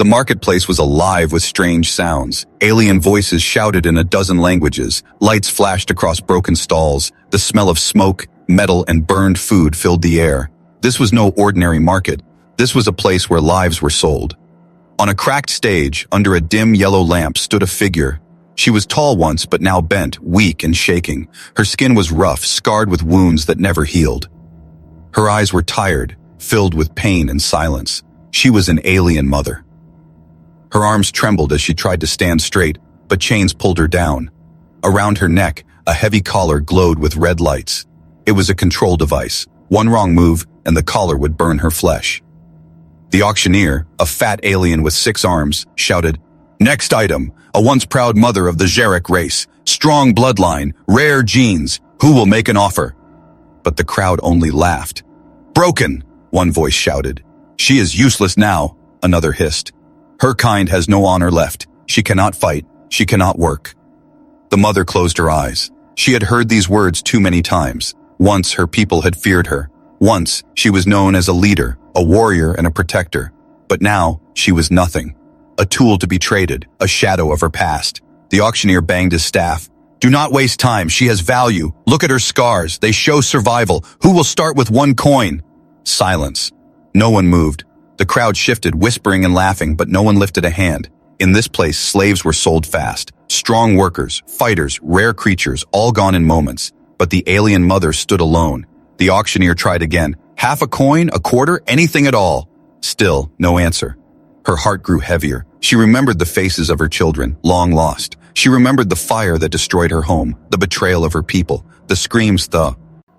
The marketplace was alive with strange sounds. Alien voices shouted in a dozen languages. Lights flashed across broken stalls. The smell of smoke, metal, and burned food filled the air. This was no ordinary market. This was a place where lives were sold. On a cracked stage, under a dim yellow lamp, stood a figure. She was tall once, but now bent, weak and shaking. Her skin was rough, scarred with wounds that never healed. Her eyes were tired, filled with pain and silence. She was an alien mother. Her arms trembled as she tried to stand straight, but chains pulled her down. Around her neck, a heavy collar glowed with red lights. It was a control device. One wrong move, and the collar would burn her flesh. The auctioneer, a fat alien with 6 arms, shouted, "Next item, a once proud mother of the Xeric race. Strong bloodline, rare genes. Who will make an offer?" But the crowd only laughed. "Broken," one voice shouted. "She is useless now," another hissed. "Her kind has no honor left. She cannot fight. She cannot work." The mother closed her eyes. She had heard these words too many times. Once her people had feared her. Once she was known as a leader, a warrior, and a protector. But now she was nothing. A tool to be traded, a shadow of her past. The auctioneer banged his staff. "Do not waste time. She has value. Look at her scars. They show survival. Who will start with 1 coin?" Silence. No one moved. The crowd shifted, whispering and laughing, but no one lifted a hand. In this place, slaves were sold fast. Strong workers, fighters, rare creatures, all gone in moments. But the alien mother stood alone. The auctioneer tried again. Half a coin, a quarter, anything at all. Still, no answer. Her heart grew heavier. She remembered the faces of her children, long lost. She remembered the fire that destroyed her home, the betrayal of her people, the screams that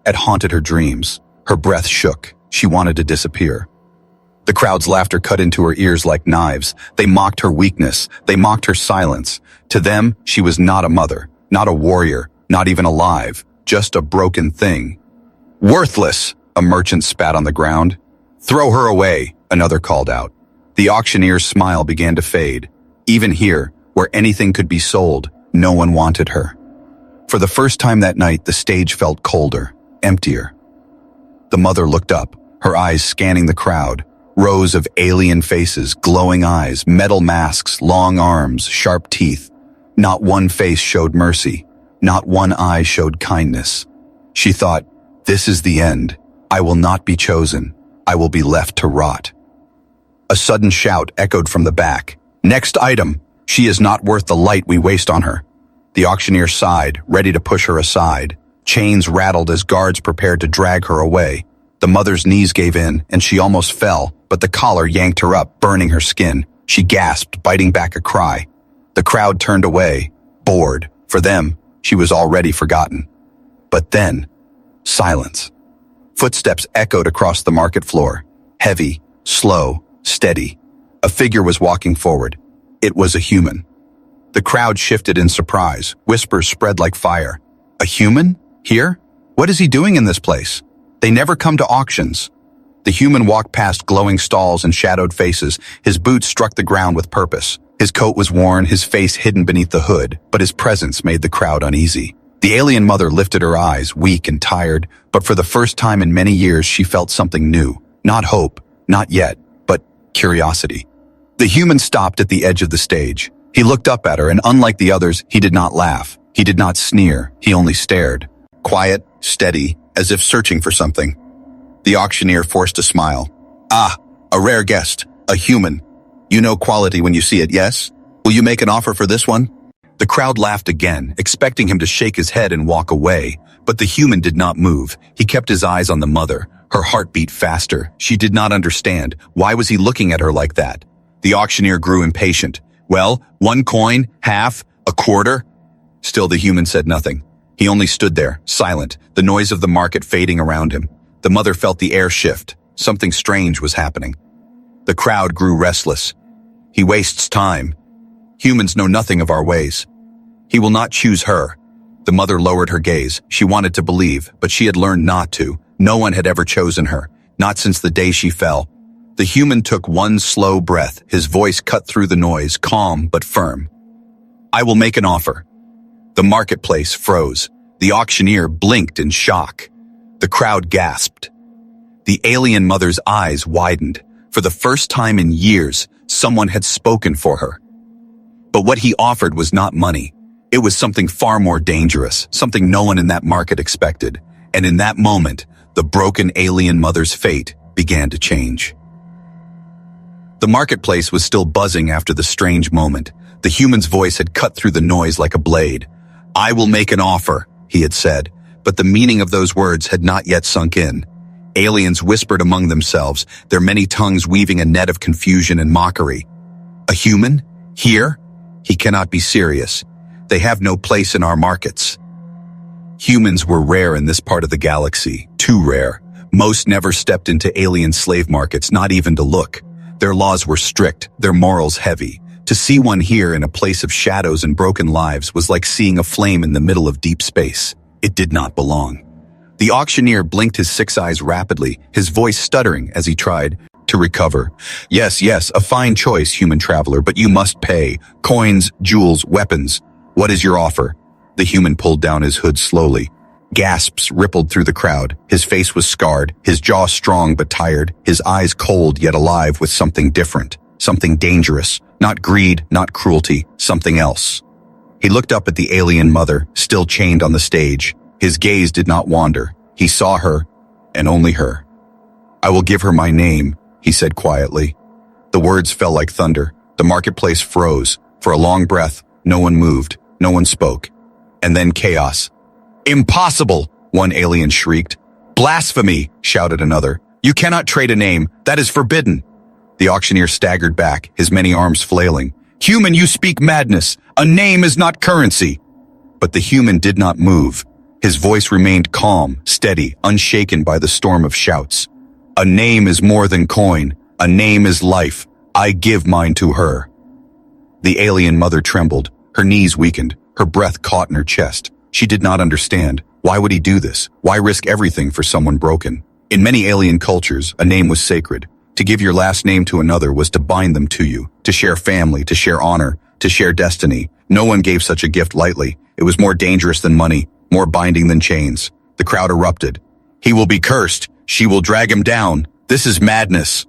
had haunted her dreams. Her breath shook. She wanted to disappear. The crowd's laughter cut into her ears like knives. They mocked her weakness. They mocked her silence. To them, she was not a mother, not a warrior, not even alive, just a broken thing. "Worthless," a merchant spat on the ground. "Throw her away," another called out. The auctioneer's smile began to fade. Even here, where anything could be sold, no one wanted her. For the first time that night, the stage felt colder, emptier. The mother looked up, her eyes scanning the crowd. Rows of alien faces, glowing eyes, metal masks, long arms, sharp teeth. Not one face showed mercy. Not one eye showed kindness. She thought, "This is the end. I will not be chosen. I will be left to rot." A sudden shout echoed from the back. "Next item. She is not worth the light we waste on her." The auctioneer sighed, ready to push her aside. Chains rattled as guards prepared to drag her away. The mother's knees gave in, and she almost fell, but the collar yanked her up, burning her skin. She gasped, biting back a cry. The crowd turned away, bored. For them, she was already forgotten. But then, silence. Footsteps echoed across the market floor. Heavy, slow, steady. A figure was walking forward. It was a human. The crowd shifted in surprise. Whispers spread like fire. "A human? Here? What is he doing in this place? They never come to auctions." The human walked past glowing stalls and shadowed faces. His boots struck the ground with purpose. His coat was worn, his face hidden beneath the hood, but his presence made the crowd uneasy. The alien mother lifted her eyes, weak and tired, but for the first time in many years she felt something new. Not hope, not yet, but curiosity. The human stopped at the edge of the stage. He looked up at her, and unlike the others, he did not laugh. He did not sneer. He only stared. Quiet, steady, as if searching for something. The auctioneer forced a smile. "Ah, a rare guest, a human. You know quality when you see it, yes? Will you make an offer for this one?" The crowd laughed again, expecting him to shake his head and walk away. But the human did not move. He kept his eyes on the mother. Her heart beat faster. She did not understand. Why was he looking at her like that? The auctioneer grew impatient. "Well, 1 coin, half, a quarter?" Still the human said nothing. He only stood there, silent, the noise of the market fading around him. The mother felt the air shift. Something strange was happening. The crowd grew restless. "He wastes time. Humans know nothing of our ways. He will not choose her." The mother lowered her gaze. She wanted to believe, but she had learned not to. No one had ever chosen her, not since the day she fell. The human took one slow breath, his voice cut through the noise, calm but firm. "I will make an offer." The marketplace froze. The auctioneer blinked in shock. The crowd gasped. The alien mother's eyes widened. For the first time in years, someone had spoken for her. But what he offered was not money. It was something far more dangerous, something no one in that market expected. And in that moment, the broken alien mother's fate began to change. The marketplace was still buzzing after the strange moment. The human's voice had cut through the noise like a blade. "I will make an offer," he had said, but the meaning of those words had not yet sunk in. Aliens whispered among themselves, their many tongues weaving a net of confusion and mockery. "A human? Here? He cannot be serious. They have no place in our markets." Humans were rare in this part of the galaxy, too rare. Most never stepped into alien slave markets, not even to look. Their laws were strict, their morals heavy. To see one here in a place of shadows and broken lives was like seeing a flame in the middle of deep space. It did not belong. The auctioneer blinked his six eyes rapidly, his voice stuttering as he tried to recover. Yes, a fine choice, human traveler, but you must pay. Coins, jewels, weapons. What is your offer? The human pulled down his hood slowly. Gasps rippled through the crowd. His face was scarred, his jaw strong but tired, his eyes cold yet alive with something different, something dangerous. Not greed, not cruelty, something else. He looked up at the alien mother, still chained on the stage. His gaze did not wander. He saw her, and only her. "I will give her my name," he said quietly. The words fell like thunder. The marketplace froze. For a long breath, no one moved, no one spoke. And then chaos. "Impossible!" one alien shrieked. "Blasphemy!" shouted another. "You cannot trade a name. That is forbidden." The auctioneer staggered back, his many arms flailing. "Human, you speak madness. A name is not currency." But the human did not move. His voice remained calm, steady, unshaken by the storm of shouts. "A name is more than coin. A name is life. I give mine to her." The alien mother trembled. Her knees weakened. Her breath caught in her chest. She did not understand. Why would he do this? Why risk everything for someone broken? In many alien cultures, a name was sacred. To give your last name to another was to bind them to you, to share family, to share honor, to share destiny. No one gave such a gift lightly. It was more dangerous than money, more binding than chains. The crowd erupted. "He will be cursed. She will drag him down. This is madness."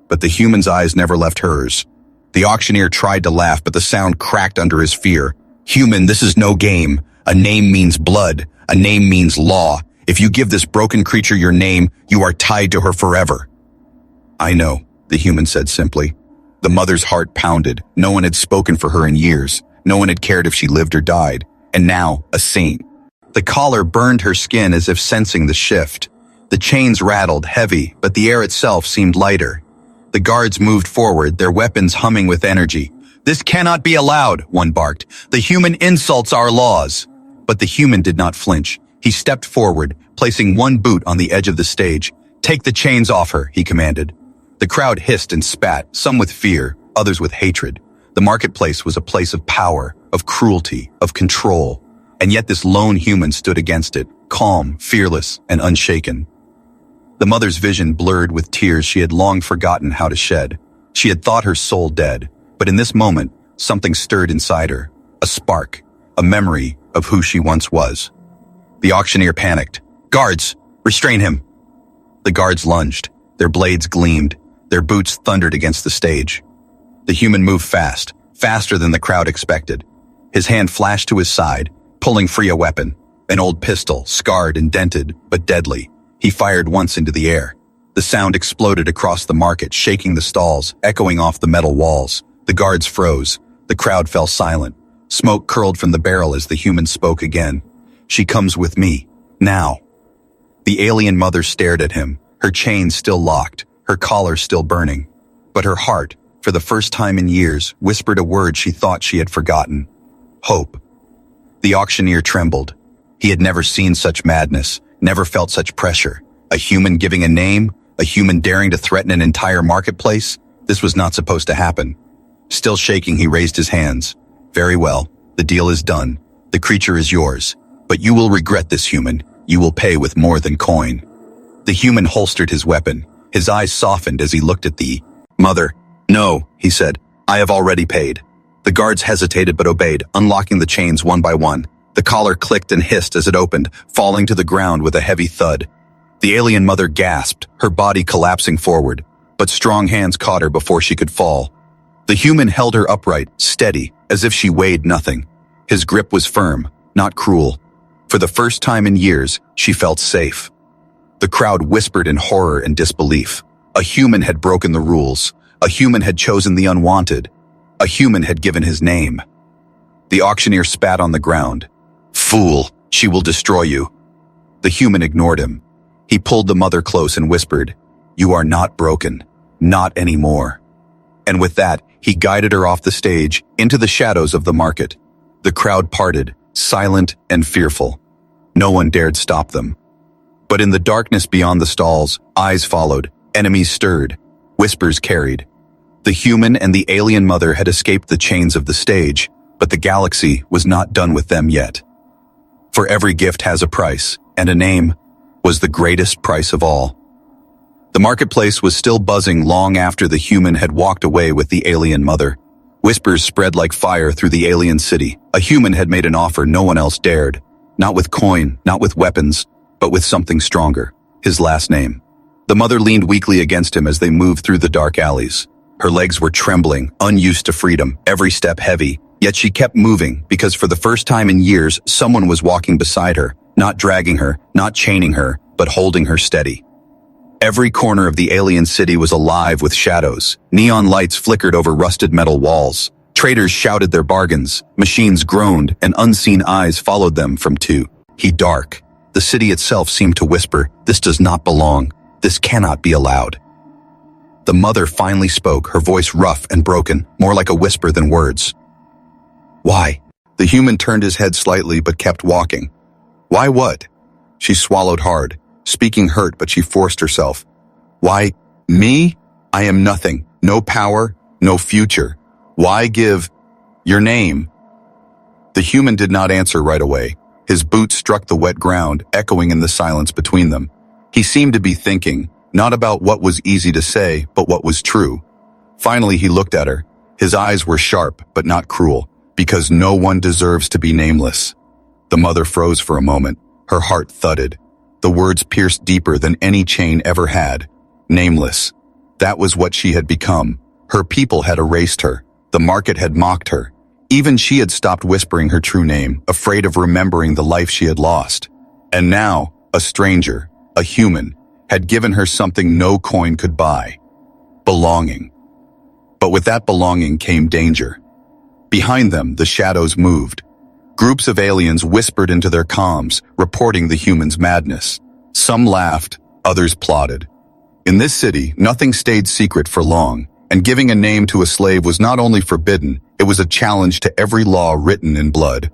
But the human's eyes never left hers. The auctioneer tried to laugh, but the sound cracked under his fear. "Human, this is no game. A name means blood. A name means law. If you give this broken creature your name, you are tied to her forever." "I know," the human said simply. The mother's heart pounded. No one had spoken for her in years. No one had cared if she lived or died. And now, a saint. The collar burned her skin as if sensing the shift. The chains rattled, heavy, but the air itself seemed lighter. The guards moved forward, their weapons humming with energy. "This cannot be allowed," one barked. "The human insults our laws." But the human did not flinch. He stepped forward, placing one boot on the edge of the stage. "Take the chains off her," he commanded. The crowd hissed and spat, some with fear, others with hatred. The marketplace was a place of power, of cruelty, of control. And yet this lone human stood against it, calm, fearless, and unshaken. The mother's vision blurred with tears she had long forgotten how to shed. She had thought her soul dead, but in this moment, something stirred inside her. A spark, a memory of who she once was. The auctioneer panicked. "Guards, restrain him!" The guards lunged. Their blades gleamed. Their boots thundered against the stage. The human moved fast, faster than the crowd expected. His hand flashed to his side, pulling free a weapon, an old pistol, scarred and dented, but deadly. He fired once into the air. The sound exploded across the market, shaking the stalls, echoing off the metal walls. The guards froze. The crowd fell silent. Smoke curled from the barrel as the human spoke again. "She comes with me. Now." The alien mother stared at him, her chains still locked, her collar still burning. But her heart, for the first time in years, whispered a word she thought she had forgotten. Hope. The auctioneer trembled. He had never seen such madness, never felt such pressure. A human giving a name, a human daring to threaten an entire marketplace. This was not supposed to happen. Still shaking, he raised his hands. "Very well, the deal is done. The creature is yours. But you will regret this, human. You will pay with more than coin." The human holstered his weapon. His eyes softened as he looked at the mother. "No," he said. "I have already paid." The guards hesitated but obeyed, unlocking the chains one by one. The collar clicked and hissed as it opened, falling to the ground with a heavy thud. The alien mother gasped, her body collapsing forward. but strong hands caught her before she could fall. The human held her upright, steady, as if she weighed nothing. His grip was firm, not cruel. For the first time in years, she felt safe. The crowd whispered in horror and disbelief. A human had broken the rules. A human had chosen the unwanted. A human had given his name. The auctioneer spat on the ground. "Fool, she will destroy you." The human ignored him. He pulled the mother close and whispered, "You are not broken. Not anymore." And with that, he guided her off the stage into the shadows of the market. The crowd parted, silent and fearful. No one dared stop them. But in the darkness beyond the stalls, eyes followed, enemies stirred, whispers carried. The human and the alien mother had escaped the chains of the stage, but the galaxy was not done with them yet. For every gift has a price, and a name was the greatest price of all. The marketplace was still buzzing long after the human had walked away with the alien mother. Whispers spread like fire through the alien city. A human had made an offer no one else dared. Not with coin, not with weapons, but with something stronger. His last name. The mother leaned weakly against him as they moved through the dark alleys. Her legs were trembling, unused to freedom, every step heavy. Yet she kept moving because for the first time in years, someone was walking beside her, not dragging her, not chaining her, but holding her steady. Every corner of the alien city was alive with shadows. Neon lights flickered over rusted metal walls. Traders shouted their bargains. Machines groaned, and unseen eyes followed them from he dark. The city itself seemed to whisper, "This does not belong. This cannot be allowed." The mother finally spoke, her voice rough and broken, more like a whisper than words. "Why?" The human turned his head slightly but kept walking. "Why what?" She swallowed hard, speaking hurt, but she forced herself. "Why, me? I am nothing, no power, no future. Why give your name?" The human did not answer right away. His boots struck the wet ground, echoing in the silence between them. He seemed to be thinking, not about what was easy to say, but what was true. Finally, he looked at her. His eyes were sharp, but not cruel. "Because no one deserves to be nameless." The mother froze for a moment. Her heart thudded. The words pierced deeper than any chain ever had. Nameless. That was what she had become. Her people had erased her. The market had mocked her. Even she had stopped whispering her true name, afraid of remembering the life she had lost. And now, a stranger, a human, had given her something no coin could buy. Belonging. But with that belonging came danger. Behind them, the shadows moved. Groups of aliens whispered into their comms, reporting the humans' madness. Some laughed, others plotted. In this city, nothing stayed secret for long, and giving a name to a slave was not only forbidden, it was a challenge to every law written in blood.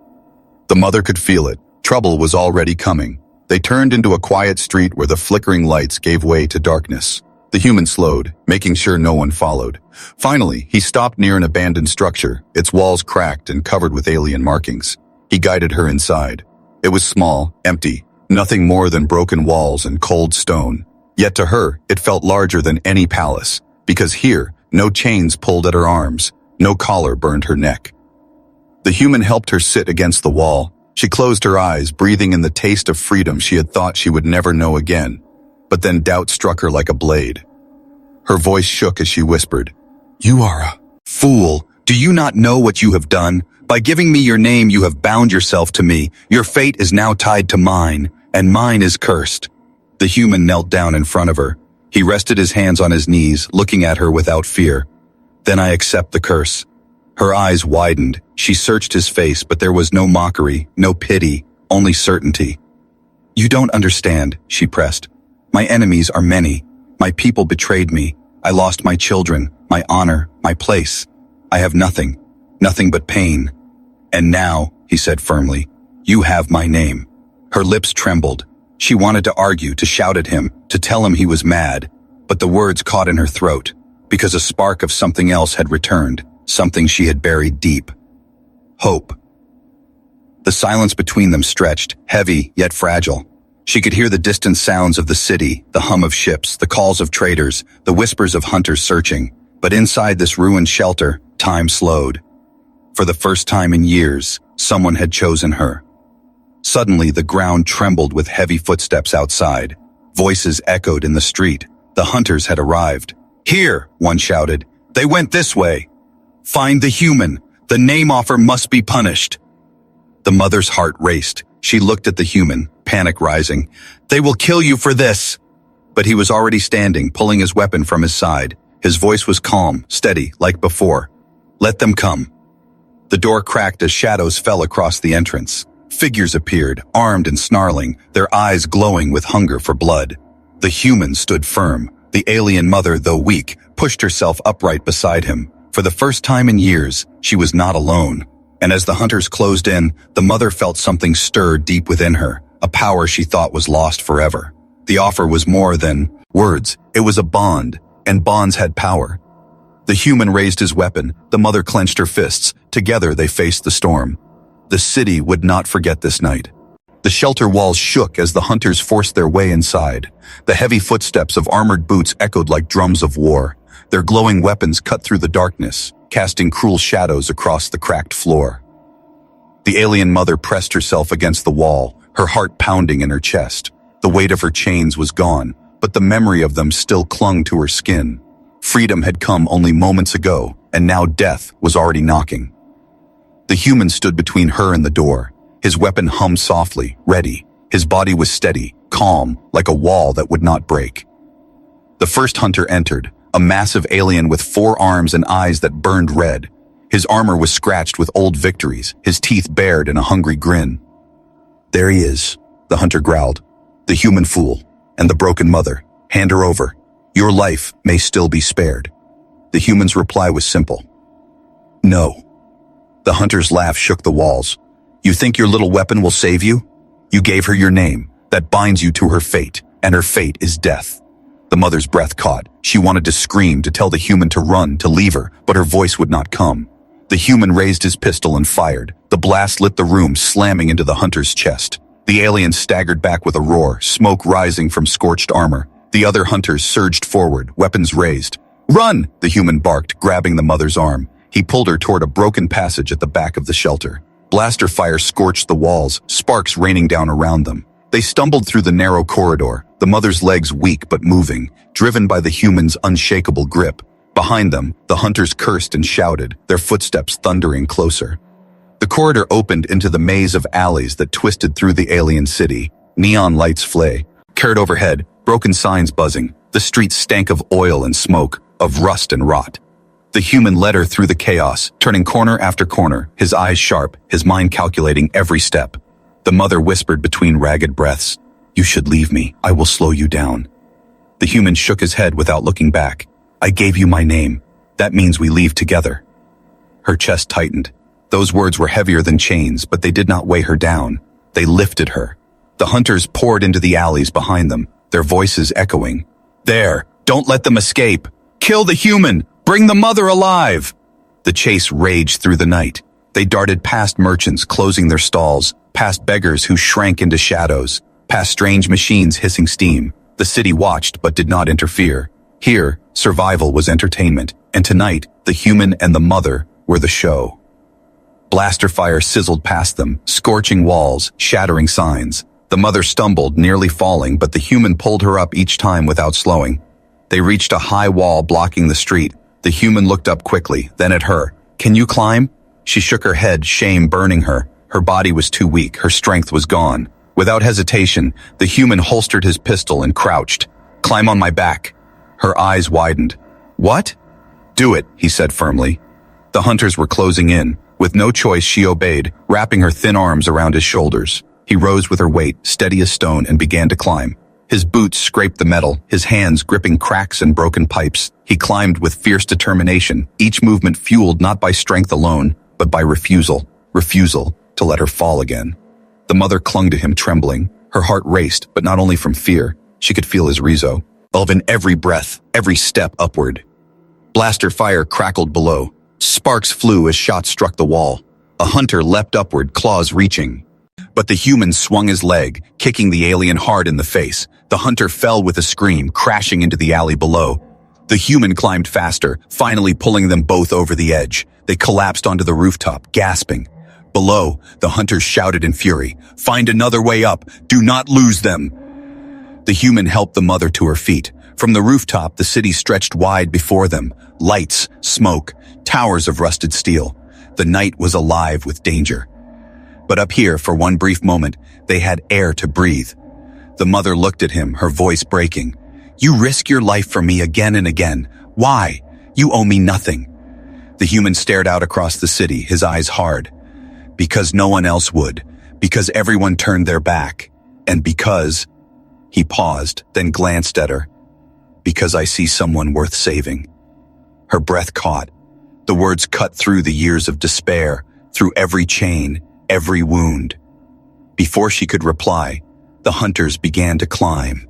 The mother could feel it. Trouble was already coming. They turned into a quiet street where the flickering lights gave way to darkness. The human slowed, making sure no one followed. Finally, he stopped near an abandoned structure, its walls cracked and covered with alien markings. He guided her inside. It was small, empty, nothing more than broken walls and cold stone. Yet to her, it felt larger than any palace, because here, no chains pulled at her arms, no collar burned her neck. The human helped her sit against the wall. She closed her eyes, breathing in the taste of freedom she had thought she would never know again. But then doubt struck her like a blade. Her voice shook as she whispered, "You are a fool. Do you not know what you have done? By giving me your name, you have bound yourself to me. Your fate is now tied to mine, and mine is cursed." The human knelt down in front of her. He rested his hands on his knees, looking at her without fear. "Then I accept the curse." Her eyes widened. She searched his face, but there was no mockery, no pity, only certainty. "You don't understand," she pressed. "My enemies are many. My people betrayed me. I lost my children, my honor, my place. I have nothing, nothing but pain. And now," he said firmly, "you have my name." Her lips trembled. She wanted to argue, to shout at him, to tell him he was mad, but the words caught in her throat, because a spark of something else had returned, something she had buried deep. Hope. The silence between them stretched, heavy yet fragile. She could hear the distant sounds of the city, the hum of ships, the calls of traders, the whispers of hunters searching. But inside this ruined shelter, time slowed. For the first time in years, someone had chosen her. Suddenly, the ground trembled with heavy footsteps outside. Voices echoed in the street. The hunters had arrived. "Here," one shouted. "They went this way. Find the human. The name offer must be punished." The mother's heart raced. She looked at the human, panic rising. "They will kill you for this." But he was already standing, pulling his weapon from his side. His voice was calm, steady, like before. "Let them come." The door cracked as shadows fell across the entrance. Figures appeared, armed and snarling, their eyes glowing with hunger for blood. The human stood firm. The alien mother, though weak, pushed herself upright beside him. For the first time in years, she was not alone. And as the hunters closed in, the mother felt something stir deep within her, a power she thought was lost forever. The offer was more than words. It was a bond, and bonds had power. The human raised his weapon, the mother clenched her fists. Together they faced the storm. The city would not forget this night. The shelter walls shook as the hunters forced their way inside. The heavy footsteps of armored boots echoed like drums of war. Their glowing weapons cut through the darkness, casting cruel shadows across the cracked floor. The alien mother pressed herself against the wall, her heart pounding in her chest. The weight of her chains was gone, but the memory of them still clung to her skin. Freedom had come only moments ago, and now death was already knocking. The human stood between her and the door. His weapon hummed softly, ready. His body was steady, calm, like a wall that would not break. The first hunter entered, a massive alien with 4 arms and eyes that burned red. His armor was scratched with old victories, his teeth bared in a hungry grin. "There he is," the hunter growled. "The human fool, and the broken mother. Hand her over. Your life may still be spared." The human's reply was simple. "No." The hunter's laugh shook the walls. "You think your little weapon will save you? You gave her your name, that binds you to her fate, and her fate is death." The mother's breath caught. She wanted to scream, to tell the human to run, to leave her, but her voice would not come. The human raised his pistol and fired. The blast lit the room, slamming into the hunter's chest. The alien staggered back with a roar, smoke rising from scorched armor. The other hunters surged forward, weapons raised. "Run!" the human barked, grabbing the mother's arm. He pulled her toward a broken passage at the back of the shelter. Blaster fire scorched the walls, sparks raining down around them. They stumbled through the narrow corridor, the mother's legs weak but moving, driven by the human's unshakable grip. Behind them, the hunters cursed and shouted, their footsteps thundering closer. The corridor opened into the maze of alleys that twisted through the alien city. Neon lights flared overhead, broken signs buzzing. The streets stank of oil and smoke, of rust and rot. The human led her through the chaos, turning corner after corner, his eyes sharp, his mind calculating every step. The mother whispered between ragged breaths, "You should leave me. I will slow you down." The human shook his head without looking back. "I gave you my name. That means we leave together." Her chest tightened. Those words were heavier than chains, but they did not weigh her down. They lifted her. The hunters poured into the alleys behind them, their voices echoing. "There! Don't let them escape! Kill the human! Bring the mother alive!" The chase raged through the night. They darted past merchants closing their stalls, past beggars who shrank into shadows, past strange machines hissing steam. The city watched but did not interfere. Here, survival was entertainment, and tonight, the human and the mother were the show. Blaster fire sizzled past them, scorching walls, shattering signs. The mother stumbled, nearly falling, but the human pulled her up each time without slowing. They reached a high wall blocking the street. The human looked up quickly, then at her. "Can you climb?" She shook her head, shame burning her. Her body was too weak, her strength was gone. Without hesitation, the human holstered his pistol and crouched. "Climb on my back." Her eyes widened. "What?" "Do it," he said firmly. The hunters were closing in. With no choice, she obeyed, wrapping her thin arms around his shoulders. He rose with her weight, steady as stone, and began to climb. His boots scraped the metal, his hands gripping cracks and broken pipes. He climbed with fierce determination, each movement fueled not by strength alone, but by refusal to let her fall again. The mother clung to him, trembling. Her heart raced, but not only from fear. She could feel his resolve in every breath, every step upward. Blaster fire crackled below. Sparks flew as shots struck the wall. A hunter leapt upward, claws reaching. But the human swung his leg, kicking the alien hard in the face. The hunter fell with a scream, crashing into the alley below. The human climbed faster, finally pulling them both over the edge. They collapsed onto the rooftop, gasping. Below, the hunters shouted in fury, "Find another way up! Do not lose them!" The human helped the mother to her feet. From the rooftop, the city stretched wide before them. Lights, smoke, towers of rusted steel. The night was alive with danger. But up here, for one brief moment, they had air to breathe. The mother looked at him, her voice breaking. "You risk your life for me again and again. Why? You owe me nothing." The human stared out across the city, his eyes hard. "Because no one else would. Because everyone turned their back. And because—" He paused, then glanced at her. "Because I see someone worth saving." Her breath caught. The words cut through the years of despair, through every chain, every wound. Before she could reply, the hunters began to climb.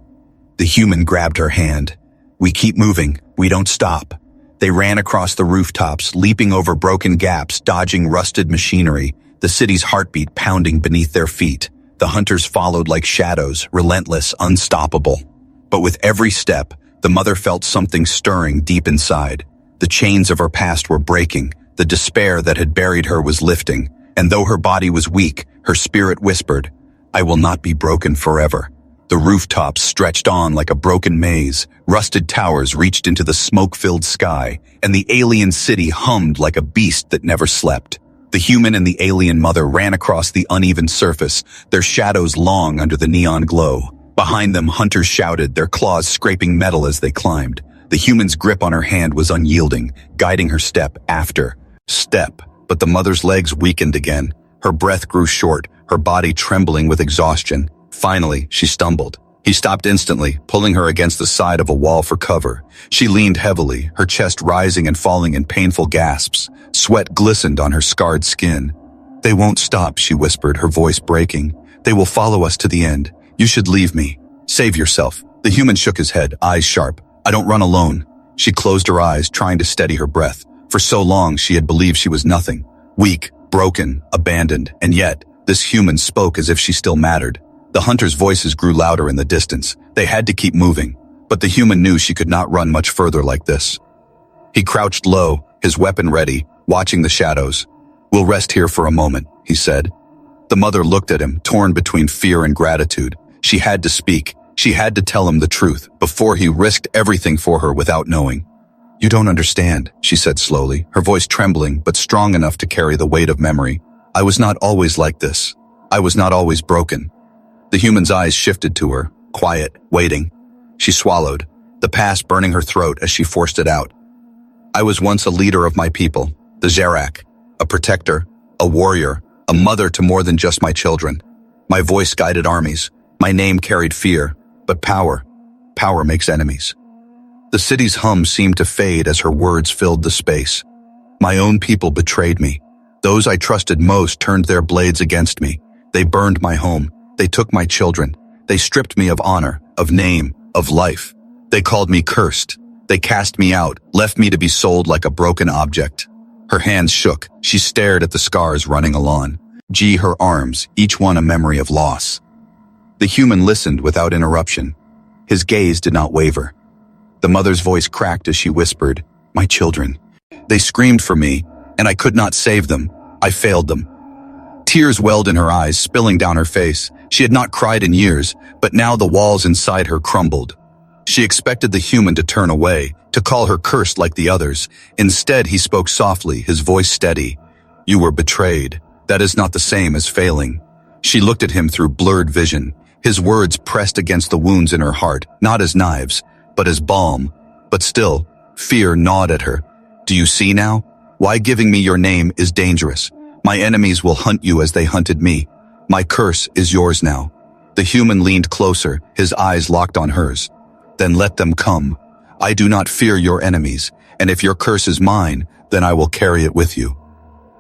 The human grabbed her hand. "We keep moving. We don't stop." They ran across the rooftops, leaping over broken gaps, dodging rusted machinery, the city's heartbeat pounding beneath their feet. The hunters followed like shadows, relentless, unstoppable. But with every step, the mother felt something stirring deep inside. The chains of her past were breaking. The despair that had buried her was lifting. And though her body was weak, her spirit whispered, "I will not be broken forever." The rooftops stretched on like a broken maze. Rusted towers reached into the smoke-filled sky, and the alien city hummed like a beast that never slept. The human and the alien mother ran across the uneven surface, their shadows long under the neon glow. Behind them, hunters shouted, their claws scraping metal as they climbed. The human's grip on her hand was unyielding, guiding her step after step. But the mother's legs weakened again. Her breath grew short, her body trembling with exhaustion. Finally, she stumbled. He stopped instantly, pulling her against the side of a wall for cover. She leaned heavily, her chest rising and falling in painful gasps. Sweat glistened on her scarred skin. "They won't stop," she whispered, her voice breaking. "They will follow us to the end. You should leave me. Save yourself." The human shook his head, eyes sharp. "I don't run alone." She closed her eyes, trying to steady her breath. For so long, she had believed she was nothing. Weak, broken, abandoned, and yet, this human spoke as if she still mattered. The hunters' voices grew louder in the distance. They had to keep moving, but the human knew she could not run much further like this. He crouched low, his weapon ready, watching the shadows. "We'll rest here for a moment," he said. The mother looked at him, torn between fear and gratitude. She had to speak. She had to tell him the truth, before he risked everything for her without knowing. "You don't understand," she said slowly, her voice trembling but strong enough to carry the weight of memory. "I was not always like this. I was not always broken." The human's eyes shifted to her, quiet, waiting. She swallowed, the past burning her throat as she forced it out. "I was once a leader of my people, the Zerak, a protector, a warrior, a mother to more than just my children. My voice guided armies. My name carried fear, but power makes enemies." The city's hum seemed to fade as her words filled the space. "My own people betrayed me. Those I trusted most turned their blades against me. They burned my home. They took my children. They stripped me of honor, of name, of life. They called me cursed. They cast me out, left me to be sold like a broken object." Her hands shook. She stared at the scars running along. Her arms, each one a memory of loss. The human listened without interruption. His gaze did not waver. The mother's voice cracked as she whispered, "My children. They screamed for me, and I could not save them. I failed them." Tears welled in her eyes, spilling down her face. She had not cried in years, but now the walls inside her crumbled. She expected the human to turn away, to call her cursed like the others. Instead, he spoke softly, his voice steady. "You were betrayed. That is not the same as failing." She looked at him through blurred vision. His words pressed against the wounds in her heart, not as knives, but as balm. But still, fear gnawed at her. "Do you see now? Why giving me your name is dangerous. My enemies will hunt you as they hunted me. My curse is yours now." The human leaned closer, his eyes locked on hers. "Then let them come. I do not fear your enemies, and if your curse is mine, then I will carry it with you."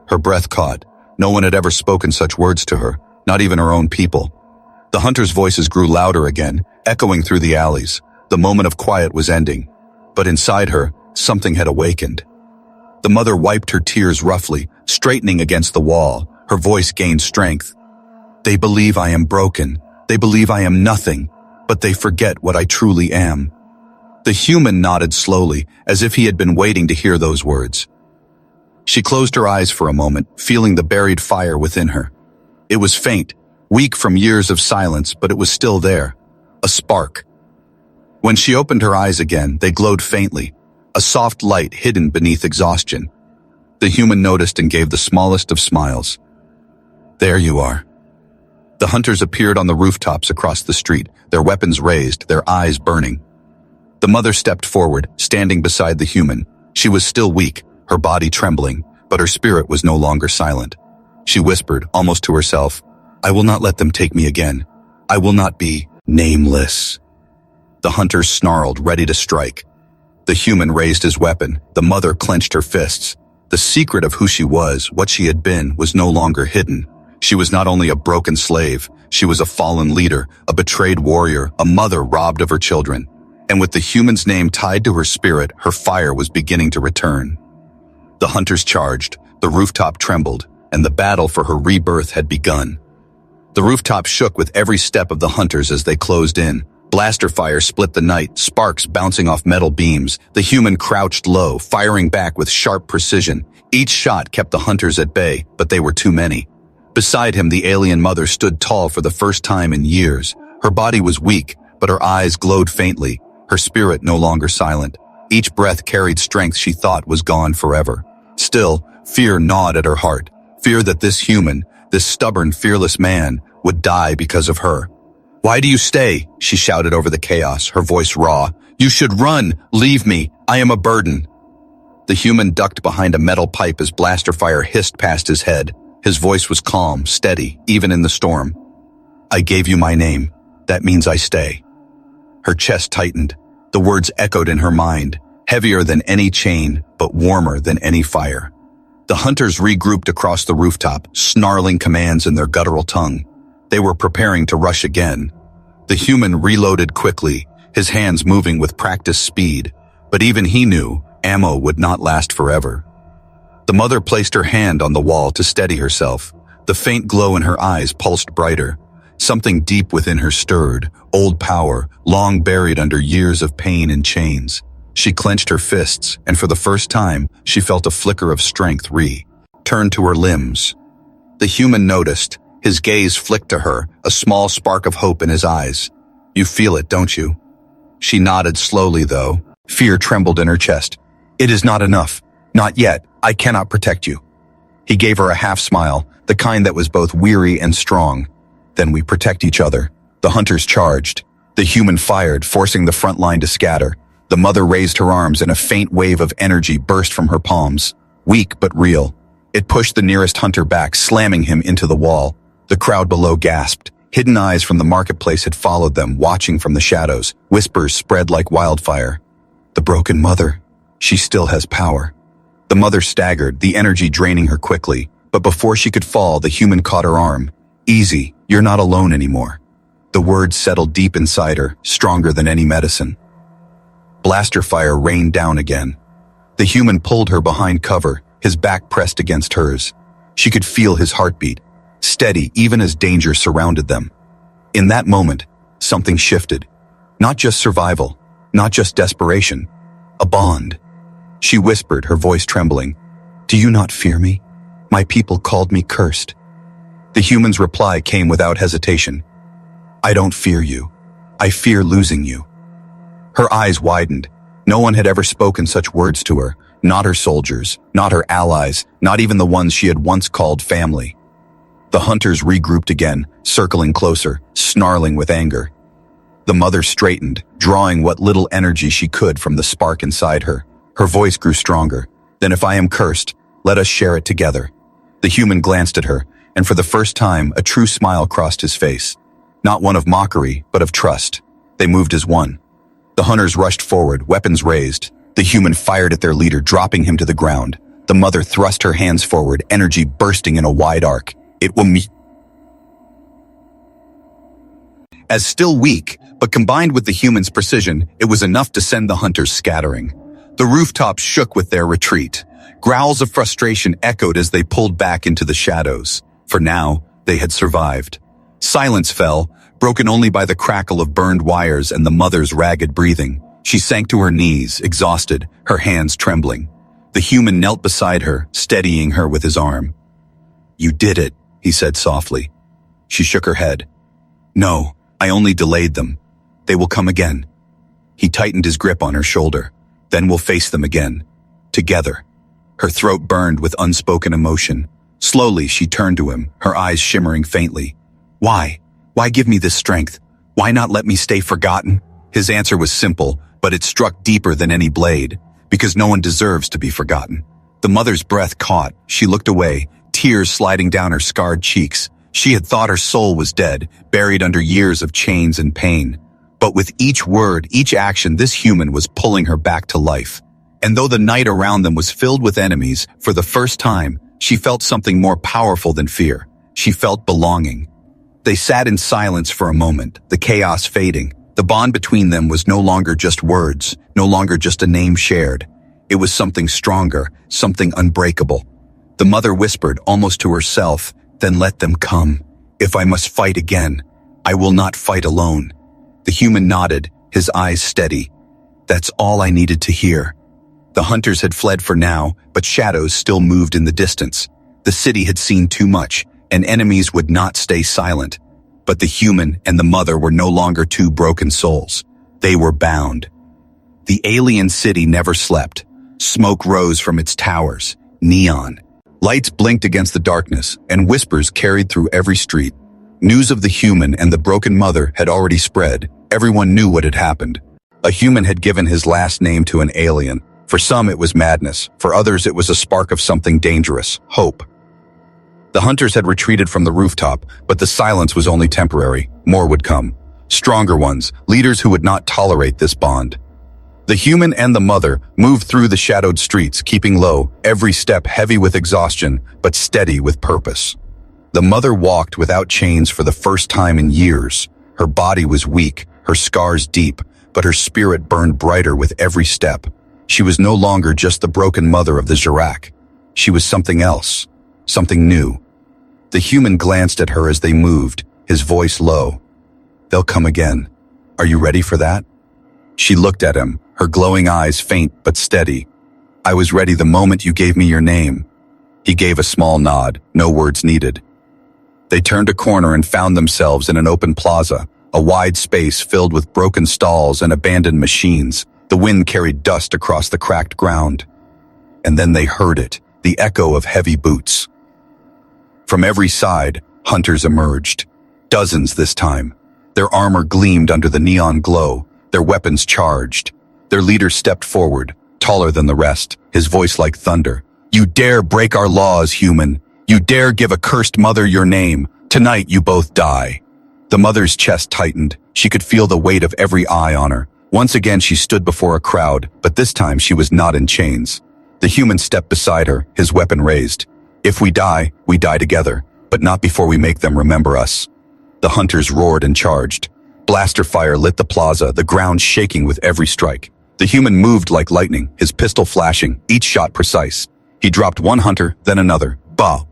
Her breath caught. No one had ever spoken such words to her, not even her own people. The hunters' voices grew louder again, echoing through the alleys. The moment of quiet was ending, but inside her, something had awakened. The mother wiped her tears roughly, straightening against the wall. Her voice gained strength. "They believe I am broken. They believe I am nothing, but they forget what I truly am." The human nodded slowly, as if he had been waiting to hear those words. She closed her eyes for a moment, feeling the buried fire within her. It was faint, weak from years of silence, but it was still there. A spark. When she opened her eyes again, they glowed faintly, a soft light hidden beneath exhaustion. The human noticed and gave the smallest of smiles. There you are. The hunters appeared on the rooftops across the street, their weapons raised, their eyes burning. The mother stepped forward, standing beside the human. She was still weak, her body trembling, but her spirit was no longer silent. She whispered, almost to herself, I will not let them take me again. I will not be nameless. The hunters snarled, ready to strike. The human raised his weapon. The mother clenched her fists. The secret of who she was, what she had been, was no longer hidden. She was not only a broken slave, she was a fallen leader, a betrayed warrior, a mother robbed of her children. And with the human's name tied to her spirit, her fire was beginning to return. The hunters charged, the rooftop trembled, and the battle for her rebirth had begun. The rooftop shook with every step of the hunters as they closed in. Blaster fire split the night, sparks bouncing off metal beams. The human crouched low, firing back with sharp precision. Each shot kept the hunters at bay, but they were too many. Beside him, the alien mother stood tall for the first time in years. Her body was weak, but her eyes glowed faintly, her spirit no longer silent. Each breath carried strength she thought was gone forever. Still, fear gnawed at her heart. Fear that this human, this stubborn, fearless man, would die because of her. Why do you stay? She shouted over the chaos, her voice raw. You should run! Leave me! I am a burden! The human ducked behind a metal pipe as blaster fire hissed past his head. His voice was calm, steady, even in the storm. I gave you my name. That means I stay. Her chest tightened. The words echoed in her mind, heavier than any chain, but warmer than any fire. The hunters regrouped across the rooftop, snarling commands in their guttural tongue. They were preparing to rush again. The human reloaded quickly, his hands moving with practiced speed, but even he knew ammo would not last forever. The mother placed her hand on the wall to steady herself. The faint glow in her eyes pulsed brighter. Something deep within her stirred, old power, long buried under years of pain and chains. She clenched her fists, and for the first time, she felt a flicker of strength turn to her limbs. The human noticed. His gaze flicked to her, a small spark of hope in his eyes. You feel it, don't you? She nodded slowly, though. Fear trembled in her chest. It is not enough. Not yet. I cannot protect you. He gave her a half smile, the kind that was both weary and strong. Then we protect each other. The hunters charged. The human fired, forcing the front line to scatter. The mother raised her arms and a faint wave of energy burst from her palms. Weak but real. It pushed the nearest hunter back, slamming him into the wall. The crowd below gasped. Hidden eyes from the marketplace had followed them, watching from the shadows. Whispers spread like wildfire. The broken mother. She still has power. The mother staggered, the energy draining her quickly. But before she could fall, the human caught her arm. Easy, you're not alone anymore. The words settled deep inside her, stronger than any medicine. Blaster fire rained down again. The human pulled her behind cover, his back pressed against hers. She could feel his heartbeat, steady even as danger surrounded them. In that moment, something shifted. Not just survival, not just desperation, a bond. She whispered, her voice trembling. Do you not fear me? My people called me cursed. The human's reply came without hesitation. I don't fear you. I fear losing you. Her eyes widened. No one had ever spoken such words to her. Not her soldiers, not her allies, not even the ones she had once called family. The hunters regrouped again, circling closer, snarling with anger. The mother straightened, drawing what little energy she could from the spark inside her. Her voice grew stronger. Then if I am cursed, let us share it together. The human glanced at her, and for the first time, a true smile crossed his face. Not one of mockery, but of trust. They moved as one. The hunters rushed forward, weapons raised. The human fired at their leader, dropping him to the ground. The mother thrust her hands forward, energy bursting in a wide arc. It will meet. As still weak, but combined with the human's precision, it was enough to send the hunters scattering. The rooftops shook with their retreat. Growls of frustration echoed as they pulled back into the shadows. For now, they had survived. Silence fell, broken only by the crackle of burned wires and the mother's ragged breathing. She sank to her knees, exhausted, her hands trembling. The human knelt beside her, steadying her with his arm. You did it, he said softly. She shook her head. No, I only delayed them. They will come again. He tightened his grip on her shoulder. Then we'll face them again. Together. Her throat burned with unspoken emotion. Slowly, she turned to him, her eyes shimmering faintly. Why? Why give me this strength? Why not let me stay forgotten? His answer was simple, but it struck deeper than any blade. Because no one deserves to be forgotten. The mother's breath caught. She looked away, tears sliding down her scarred cheeks. She had thought her soul was dead, buried under years of chains and pain. But with each word, each action, this human was pulling her back to life. And though the night around them was filled with enemies, for the first time, she felt something more powerful than fear. She felt belonging. They sat in silence for a moment, the chaos fading. The bond between them was no longer just words, no longer just a name shared. It was something stronger, something unbreakable. The mother whispered, almost to herself, "Then let them come. If I must fight again, I will not fight alone." The human nodded, his eyes steady. That's all I needed to hear. The hunters had fled for now, but shadows still moved in the distance. The city had seen too much, and enemies would not stay silent. But the human and the mother were no longer two broken souls. They were bound. The alien city never slept. Smoke rose from its towers, neon. Lights blinked against the darkness, and whispers carried through every street. News of the human and the broken mother had already spread. Everyone knew what had happened. A human had given his last name to an alien. For some it was madness, for others it was a spark of something dangerous, hope. The hunters had retreated from the rooftop, but the silence was only temporary. More would come. Stronger ones, leaders who would not tolerate this bond. The human and the mother moved through the shadowed streets, keeping low, every step heavy with exhaustion, but steady with purpose. The mother walked without chains for the first time in years. Her body was weak, her scars deep, but her spirit burned brighter with every step. She was no longer just the broken mother of the Jirac. She was something else, something new. The human glanced at her as they moved, his voice low. "They'll come again. Are you ready for that?" She looked at him, her glowing eyes faint but steady. "I was ready the moment you gave me your name." He gave a small nod, no words needed. They turned a corner and found themselves in an open plaza, a wide space filled with broken stalls and abandoned machines. The wind carried dust across the cracked ground. And then they heard it, the echo of heavy boots. From every side, hunters emerged. Dozens this time. Their armor gleamed under the neon glow, their weapons charged. Their leader stepped forward, taller than the rest, his voice like thunder. "You dare break our laws, human. You dare give a cursed mother your name. Tonight you both die." The mother's chest tightened. She could feel the weight of every eye on her. Once again she stood before a crowd, but this time she was not in chains. The human stepped beside her, his weapon raised. "If we die together, but not before we make them remember us." The hunters roared and charged. Blaster fire lit the plaza, the ground shaking with every strike. The human moved like lightning, his pistol flashing, each shot precise. He dropped one hunter, then another. Bah!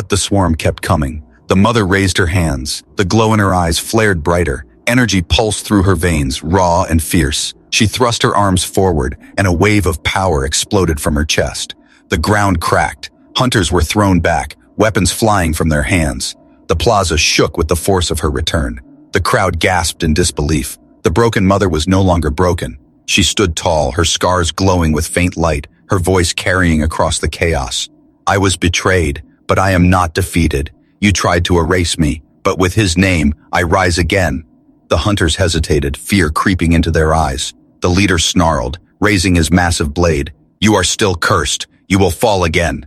The swarm kept coming. The mother raised her hands. The glow in her eyes flared brighter. Energy pulsed through her veins, raw and fierce. She thrust her arms forward, and a wave of power exploded from her chest. The ground cracked. Hunters were thrown back, weapons flying from their hands. The plaza shook with the force of her return. The crowd gasped in disbelief. The broken mother was no longer broken. She stood tall, her scars glowing with faint light, her voice carrying across the chaos. "I was betrayed, but I am not defeated. You tried to erase me, but with his name, I rise again." The hunters hesitated, fear creeping into their eyes. The leader snarled, raising his massive blade. "You are still cursed. You will fall again."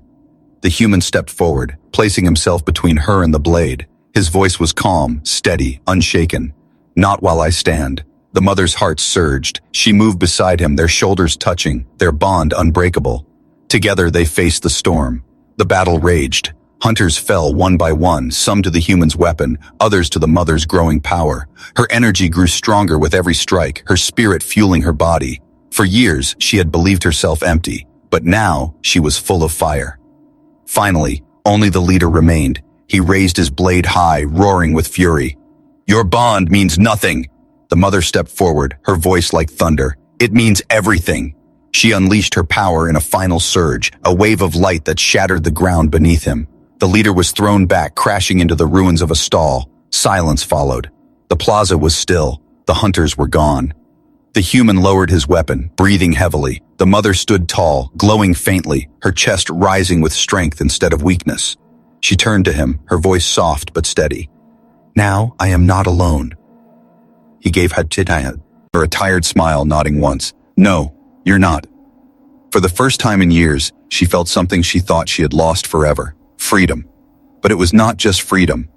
The human stepped forward, placing himself between her and the blade. His voice was calm, steady, unshaken. "Not while I stand." The mother's heart surged. She moved beside him, their shoulders touching, their bond unbreakable. Together they faced the storm. The battle raged. Hunters fell one by one, some to the human's weapon, others to the mother's growing power. Her energy grew stronger with every strike, her spirit fueling her body. For years, she had believed herself empty, but now she was full of fire. Finally, only the leader remained. He raised his blade high, roaring with fury. "Your bond means nothing." The mother stepped forward, her voice like thunder. "It means everything." She unleashed her power in a final surge, a wave of light that shattered the ground beneath him. The leader was thrown back, crashing into the ruins of a stall. Silence followed. The plaza was still. The hunters were gone. The human lowered his weapon, breathing heavily. The mother stood tall, glowing faintly, her chest rising with strength instead of weakness. She turned to him, her voice soft but steady. "Now I am not alone." He gave her a tired smile, nodding once. "No, you're not." For the first time in years, she felt something she thought she had lost forever. Freedom. But it was not just freedom.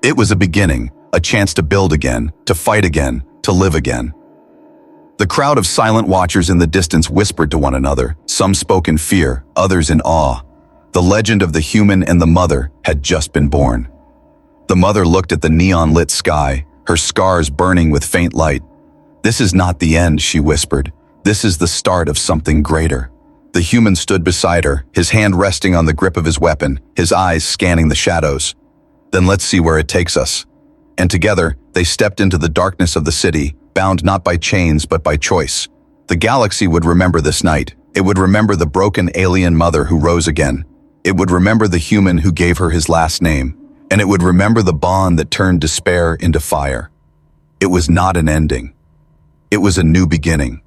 It was a beginning, a chance to build again, to fight again, to live again. The crowd of silent watchers in the distance whispered to one another. Some spoke in fear, others in awe. The legend of the human and the mother had just been born. The mother looked at the neon-lit sky, her scars burning with faint light. "This is not the end," she whispered. "This is the start of something greater." The human stood beside her, his hand resting on the grip of his weapon, his eyes scanning the shadows. "Then let's see where it takes us." And together, they stepped into the darkness of the city, bound not by chains but by choice. The galaxy would remember this night. It would remember the broken alien mother who rose again. It would remember the human who gave her his last name. And it would remember the bond that turned despair into fire. It was not an ending. It was a new beginning.